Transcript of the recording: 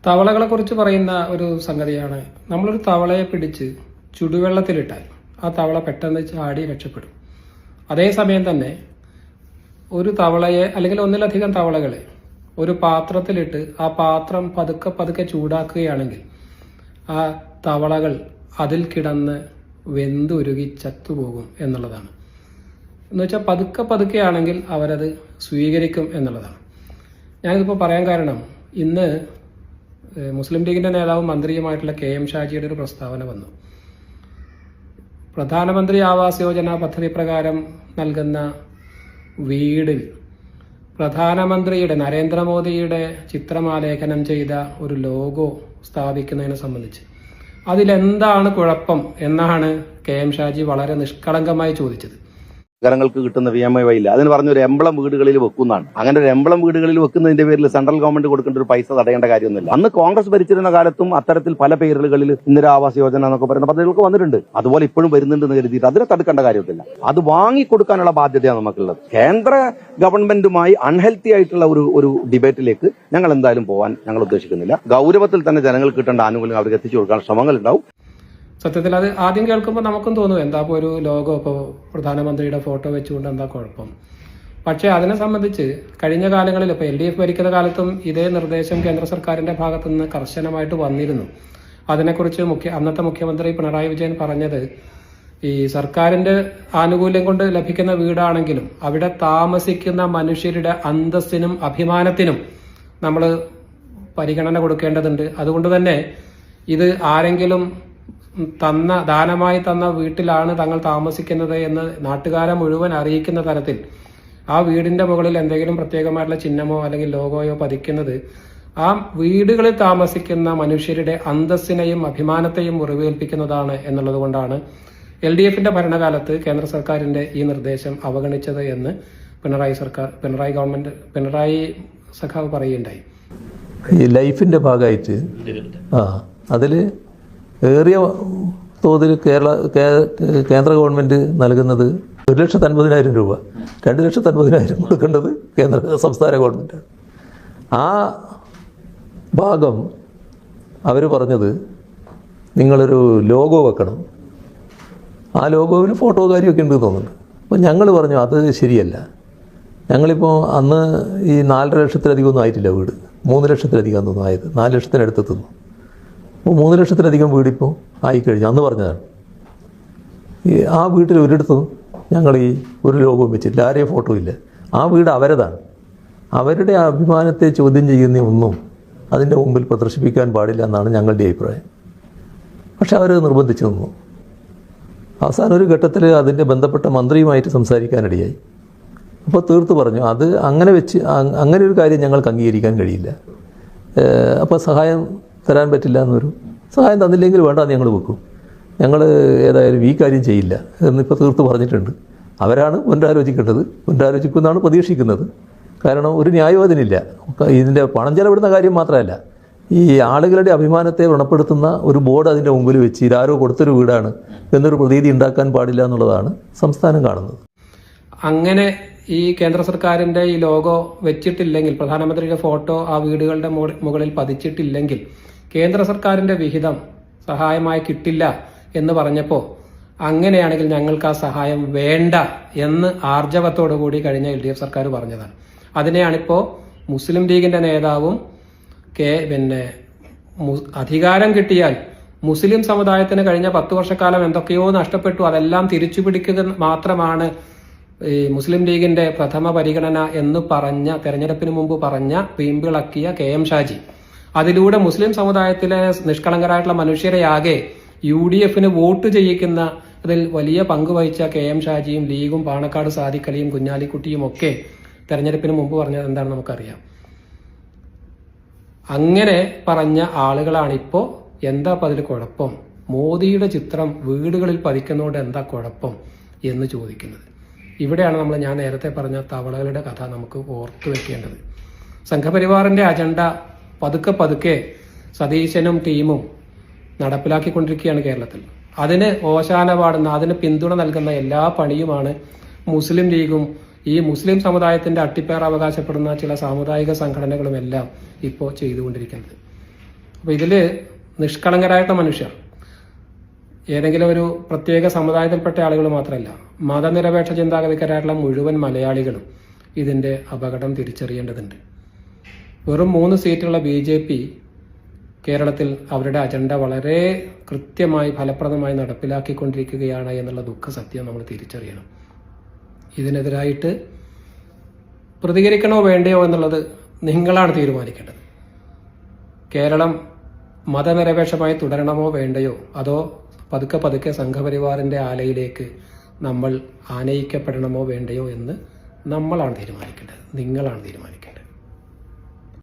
തവളകളെ കുറിച്ച് പറയുന്ന ഒരു സംഗതിയാണ്, നമ്മളൊരു തവളയെ പിടിച്ച് ചുടുവെള്ളത്തിലിട്ടാൽ ആ തവള പെട്ടെന്ന് ചാടി രക്ഷപ്പെടും. അതേസമയം തന്നെ ഒരു തവളയെ അല്ലെങ്കിൽ ഒന്നിലധികം തവളകളെ ഒരു പാത്രത്തിലിട്ട് ആ പാത്രം പതുക്കെ പതുക്കെ ചൂടാക്കുകയാണെങ്കിൽ ആ തവളകൾ അതിൽ കിടന്ന് വെന്തുരുകി ചത്തുപോകും എന്നുള്ളതാണ്. എന്നുവെച്ചാൽ പതുക്കെ പതുക്കെയാണെങ്കിൽ അവരത് സ്വീകരിക്കും എന്നുള്ളതാണ്. ഞാനിതിപ്പോൾ പറയാൻ കാരണം, ഇന്ന് മുസ്ലിം ലീഗിന്റെ നേതാവും മന്ത്രിയുമായിട്ടുള്ള KM ഷാജിയുടെ ഒരു പ്രസ്താവന വന്നു. പ്രധാനമന്ത്രി ആവാസ് യോജന പദ്ധതി പ്രകാരം നൽകുന്ന വീടിൽ പ്രധാനമന്ത്രിയുടെ നരേന്ദ്രമോദിയുടെ ചിത്രമാലേഖനം ചെയ്ത ഒരു ലോഗോ സ്ഥാപിക്കുന്നതിനെ സംബന്ധിച്ച് അതിലെന്താണ് കുഴപ്പം എന്നാണ് KM ഷാജി വളരെ നിഷ്കളങ്കമായി ചോദിച്ചത്. നഗരങ്ങൾക്ക് കിട്ടുന്ന VMI ഇല്ല, അതിന് പറഞ്ഞൊരു എംബ്ലം വീടുകളിൽ വെക്കുന്നതാണ്. അങ്ങനെ ഒരു എംബ്ലം വീടുകളിൽ വെക്കുന്നതിന്റെ പേരിൽ സെൻട്രൽ ഗവൺമെന്റ് കൊടുക്കേണ്ട ഒരു പൈസ തടയേണ്ട കാര്യമൊന്നുമില്ല. അന്ന് കോൺഗ്രസ് ഭരിച്ചിരുന്ന കാലത്തും അത്തരത്തിൽ പല പേരുകളിൽ ഇന്ദിരാ ആവാസ് യോജന എന്നൊക്കെ പറയുന്ന പദ്ധതികൾക്ക് വന്നിട്ടുണ്ട്. അതുപോലെ ഇപ്പോഴും വരുന്നുണ്ടെന്ന് കരുതിയിട്ട് അതിനെ തടുക്കേണ്ട കാര്യമില്ല. അത് വാങ്ങിക്കൊടുക്കാനുള്ള ബാധ്യതയാണ് നമുക്കുള്ളത്. കേന്ദ്ര ഗവൺമെന്റുമായി അൺഹെൽത്തി ആയിട്ടുള്ള ഒരു ഡിബേറ്റിലേക്ക് ഞങ്ങൾ എന്തായാലും പോകാൻ ഞങ്ങൾ ഉദ്ദേശിക്കുന്നില്ല. ഗൗരവത്തിൽ തന്നെ ജനങ്ങൾക്ക് കിട്ടേണ്ട ആനുകൂല്യം അവർക്ക് എത്തിച്ചു കൊടുക്കാൻ ശ്രമങ്ങൾ ഉണ്ടാവും. സത്യത്തിൽ അത് ആദ്യം കേൾക്കുമ്പോൾ നമുക്കും തോന്നും, എന്താ ഇപ്പോൾ ഒരു ലോഗോ, ഇപ്പോൾ പ്രധാനമന്ത്രിയുടെ ഫോട്ടോ വെച്ചുകൊണ്ട് എന്താ കുഴപ്പം. പക്ഷേ അതിനെ സംബന്ധിച്ച് കഴിഞ്ഞ കാലങ്ങളിൽ ഇപ്പോൾ LDF ഭരിക്കുന്ന കാലത്തും ഇതേ നിർദ്ദേശം കേന്ദ്ര സർക്കാരിന്റെ ഭാഗത്തു നിന്ന് കർശനമായിട്ട് വന്നിരുന്നു. അതിനെക്കുറിച്ച് അന്നത്തെ മുഖ്യമന്ത്രി പിണറായി വിജയൻ പറഞ്ഞത്, ഈ സർക്കാരിന്റെ ആനുകൂല്യം കൊണ്ട് ലഭിക്കുന്ന വീടാണെങ്കിലും അവിടെ താമസിക്കുന്ന മനുഷ്യരുടെ അന്തസ്സിനും അഭിമാനത്തിനും നമ്മൾ പരിഗണന കൊടുക്കേണ്ടതുണ്ട്. അതുകൊണ്ട് തന്നെ ഇത് ആരെങ്കിലും ദാനമായി തന്ന വീട്ടിലാണ് തങ്ങൾ താമസിക്കുന്നത് എന്ന് നാട്ടുകാരെ മുഴുവൻ അറിയിക്കുന്ന തരത്തിൽ ആ വീടിന്റെ മുകളിൽ എന്തെങ്കിലും പ്രത്യേകമായിട്ടുള്ള ചിഹ്നമോ അല്ലെങ്കിൽ ലോഗോയോ പതിക്കുന്നത് ആ വീടുകളിൽ താമസിക്കുന്ന മനുഷ്യരുടെ അന്തസ്സിനെയും അഭിമാനത്തെയും മുറിവേൽപ്പിക്കുന്നതാണ് എന്നുള്ളത് കൊണ്ടാണ് LDFന്റെ ഭരണകാലത്ത് കേന്ദ്ര സർക്കാരിന്റെ ഈ നിർദ്ദേശം അവഗണിച്ചത് എന്ന് പിണറായി സഖാവ് പറയുകയുണ്ടായി. ഈ ലൈഫിന്റെ ഭാഗമായിട്ട് അതില് ഏറിയ തോതിൽ കേന്ദ്ര ഗവൺമെന്റ് നൽകുന്നത് 1,50,000 രൂപ, 2,50,000 കൊടുക്കേണ്ടത് സംസ്ഥാന ഗവൺമെന്റാണ്. ആ ഭാഗം അവർ പറഞ്ഞത് നിങ്ങളൊരു ലോഗോ വെക്കണം, ആ ലോഗോയിൽ ഫോട്ടോ കാര്യമൊക്കെ ഉണ്ട് തോന്നുന്നുണ്ട്. അപ്പോൾ ഞങ്ങൾ പറഞ്ഞു അത് ശരിയല്ല. ഞങ്ങളിപ്പോൾ അന്ന് ഈ 4.5 ലക്ഷത്തിലധികം ആയിട്ടില്ല വീട്, 3 ലക്ഷത്തിലധികം തോന്നുന്നു ആയത്, 4 ലക്ഷത്തിനടുത്തെത്തുന്നു. അപ്പോൾ 3 ലക്ഷത്തിലധികം വീടിപ്പോൾ ആയിക്കഴിഞ്ഞു. അന്ന് പറഞ്ഞതാണ് ആ വീട്ടിൽ ഒരിടത്തും ഞങ്ങൾ ഈ ഒരു ലോഗവും വെച്ചിട്ടില്ല, ആരെയും ഫോട്ടോ ഇല്ല. ആ വീട് അവരതാണ്. അവരുടെ അഭിമാനത്തെ ചോദ്യം ചെയ്യുന്ന ഒന്നും അതിൻ്റെ മുമ്പിൽ പ്രദർശിപ്പിക്കാൻ പാടില്ല എന്നാണ് ഞങ്ങളുടെ അഭിപ്രായം. പക്ഷെ അവർ നിർബന്ധിച്ചു നിന്നു. അവസാന ഒരു ഘട്ടത്തിൽ അതിൻ്റെ ബന്ധപ്പെട്ട മന്ത്രിയുമായിട്ട് സംസാരിക്കാനിടയായി. അപ്പോൾ തീർത്ത് പറഞ്ഞു അത് അങ്ങനെ ഒരു കാര്യം ഞങ്ങൾക്ക് അംഗീകരിക്കാൻ കഴിയില്ല. അപ്പോൾ സഹായം തരാൻ പറ്റില്ല എന്നൊരു സഹായം തന്നില്ലെങ്കിൽ വേണ്ട ഞങ്ങൾ വെക്കും, ഞങ്ങൾ ഏതായാലും ഈ കാര്യം ചെയ്യില്ല എന്നിപ്പോൾ തീർത്ത് പറഞ്ഞിട്ടുണ്ട്. അവരാണ് പുനരാലോചിക്കുമെന്നാണ് പ്രതീക്ഷിക്കുന്നത്. കാരണം ഒരു ന്യായവും അതിനില്ല. ഇതിൻ്റെ പണം ചെലവിടുന്ന കാര്യം മാത്രമല്ല, ഈ ആളുകളുടെ അഭിമാനത്തെ വ്രണപ്പെടുത്തുന്ന ഒരു ബോർഡ് അതിൻ്റെ മുമ്പിൽ വെച്ച് ഇതാരോ കൊടുത്തൊരു വീടാണ് എന്നൊരു പ്രതീതി ഉണ്ടാക്കാൻ പാടില്ല എന്നുള്ളതാണ് സംസ്ഥാനം കാണുന്നത്. അങ്ങനെ ഈ കേന്ദ്ര സർക്കാരിന്റെ ഈ ലോഗോ വെച്ചിട്ടില്ലെങ്കിൽ, പ്രധാനമന്ത്രിയുടെ ഫോട്ടോ ആ വീടുകളുടെ മുകളിൽ പതിച്ചിട്ടില്ലെങ്കിൽ കേന്ദ്ര സർക്കാരിന്റെ വിഹിതം സഹായമായി കിട്ടില്ല എന്ന് പറഞ്ഞപ്പോൾ അങ്ങനെയാണെങ്കിൽ ഞങ്ങൾക്ക് ആ സഹായം വേണ്ട എന്ന് ആർജവത്തോടുകൂടി കഴിഞ്ഞ LDF സർക്കാർ പറഞ്ഞതാണ്. അതിനെയാണിപ്പോൾ മുസ്ലിം ലീഗിന്റെ നേതാവും അധികാരം കിട്ടിയാൽ മുസ്ലിം സമുദായത്തിന് കഴിഞ്ഞ 10 വർഷക്കാലം എന്തൊക്കെയോ നഷ്ടപ്പെട്ടു, അതെല്ലാം തിരിച്ചു പിടിക്കുക മാത്രമാണ് ഈ മുസ്ലിം ലീഗിന്റെ പ്രഥമ പരിഗണന എന്ന് പറഞ്ഞ, തെരഞ്ഞെടുപ്പിന് മുമ്പ് പറഞ്ഞ വീമ്പിളക്കിയ KM ഷാജി അതിലൂടെ മുസ്ലിം സമുദായത്തിലെ നിഷ്കളങ്കരായിട്ടുള്ള മനുഷ്യരെയാകെ UDFന് വോട്ട് ചെയ്യിക്കുന്ന അതിൽ വലിയ പങ്ക് വഹിച്ച KM ഷാജിയും ലീഗും പാണക്കാട് സാദിഖ് അലിയും കുഞ്ഞാലിക്കുട്ടിയും ഒക്കെ തെരഞ്ഞെടുപ്പിന് മുമ്പ് പറഞ്ഞത് എന്താണെന്ന് നമുക്കറിയാം. അങ്ങനെ പറഞ്ഞ ആളുകളാണിപ്പോൾ എന്താ അതിൽ കുഴപ്പം, മോദിയുടെ ചിത്രം വീടുകളിൽ പതിക്കുന്നതുകൊണ്ട് എന്താ കുഴപ്പം എന്ന് ചോദിക്കുന്നത്. ഇവിടെയാണ് ഞാൻ നേരത്തെ പറഞ്ഞ തവളകളുടെ കഥ നമുക്ക് ഓർത്തു വെക്കേണ്ടത്. സംഘപരിവാറിന്റെ അജണ്ട പതുക്കെ പതുക്കെ സതീശനും ടീമും നടപ്പിലാക്കിക്കൊണ്ടിരിക്കുകയാണ് കേരളത്തിൽ. അതിന് ഓശാന പാടുന്ന, അതിന് പിന്തുണ നൽകുന്ന എല്ലാ പണിയുമാണ് മുസ്ലിം ലീഗും ഈ മുസ്ലിം സമുദായത്തിന്റെ അട്ടിപ്പേർ അവകാശപ്പെടുന്ന ചില സാമുദായിക സംഘടനകളുമെല്ലാം ഇപ്പോൾ ചെയ്തുകൊണ്ടിരിക്കുന്നത്. അപ്പോൾ ഇതിൽ നിഷ്കളങ്കരായിട്ടുള്ള മനുഷ്യർ, ഏതെങ്കിലും ഒരു പ്രത്യേക സമുദായത്തിൽപ്പെട്ട ആളുകൾ മാത്രമല്ല, മതനിരപേക്ഷ ചിന്താഗതിക്കാരായിട്ടുള്ള മുഴുവൻ മലയാളികളും ഇതിൻ്റെ അപകടം തിരിച്ചറിയേണ്ടതുണ്ട്. വെറും 3 സീറ്റുള്ള BJP കേരളത്തിൽ അവരുടെ അജണ്ട വളരെ കൃത്യമായി ഫലപ്രദമായി നടപ്പിലാക്കിക്കൊണ്ടിരിക്കുകയാണ് എന്നുള്ള ദുഃഖസത്യം നമ്മൾ തിരിച്ചറിയണം. ഇതിനെതിരായിട്ട് പ്രതികരിക്കണോ വേണ്ടയോ എന്നുള്ളത് നിങ്ങളാണ് തീരുമാനിക്കേണ്ടത്. കേരളം മതനിരപേക്ഷമായി തുടരണമോ വേണ്ടയോ, അതോ പതുക്കെ പതുക്കെ സംഘപരിവാറിൻ്റെ ആലയിലേക്ക് നമ്മൾ ആനയിക്കപ്പെടണമോ വേണ്ടയോ എന്ന് നമ്മളാണ് തീരുമാനിക്കേണ്ടത്, നിങ്ങളാണ് തീരുമാനിക്കേണ്ടത്.